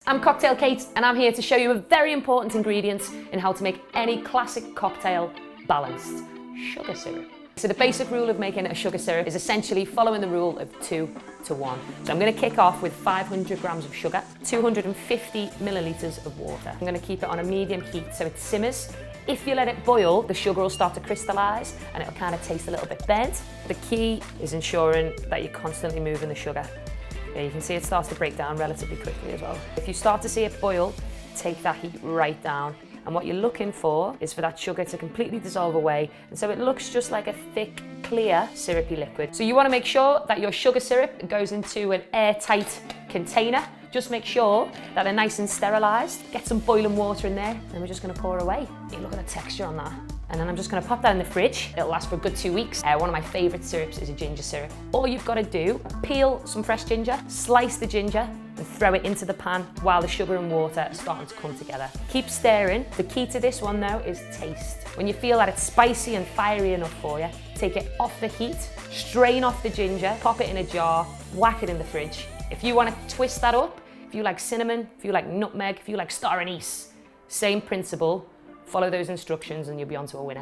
I'm Cocktail Kate and I'm here to show you a very important ingredient in how to make any classic cocktail balanced: sugar syrup. So the basic rule of making a sugar syrup is essentially following the rule of 2 to 1. So I'm going to kick off with 500 grams of sugar, 250 millilitres of water. I'm going to keep it on a medium heat so it simmers. If you let it boil, the sugar will start to crystallise and it'll kind of taste a little bit burnt. The key is ensuring that you're constantly moving the sugar. Yeah, you can see it starts to break down relatively quickly as well. If you start to see it boil, take that heat right down. And what you're looking for is for that sugar to completely dissolve away. And so it looks just like a thick, clear, syrupy liquid. So you want to make sure that your sugar syrup goes into an airtight container. Just make sure that they're nice and sterilised. Get some boiling water in there, and we're just going to pour away. You look at the texture on that. And then I'm just going to pop that in the fridge. It'll last for a good 2 weeks. One of my favourite syrups is a ginger syrup. All you've got to do, peel some fresh ginger, slice the ginger, and throw it into the pan while the sugar and water are starting to come together. Keep stirring. The key to this one though is taste. When you feel that it's spicy and fiery enough for you, take it off the heat, strain off the ginger, pop it in a jar, whack it in the fridge. If you want to twist that up, if you like cinnamon, if you like nutmeg, if you like star anise, same principle. Follow those instructions and you'll be on to a winner.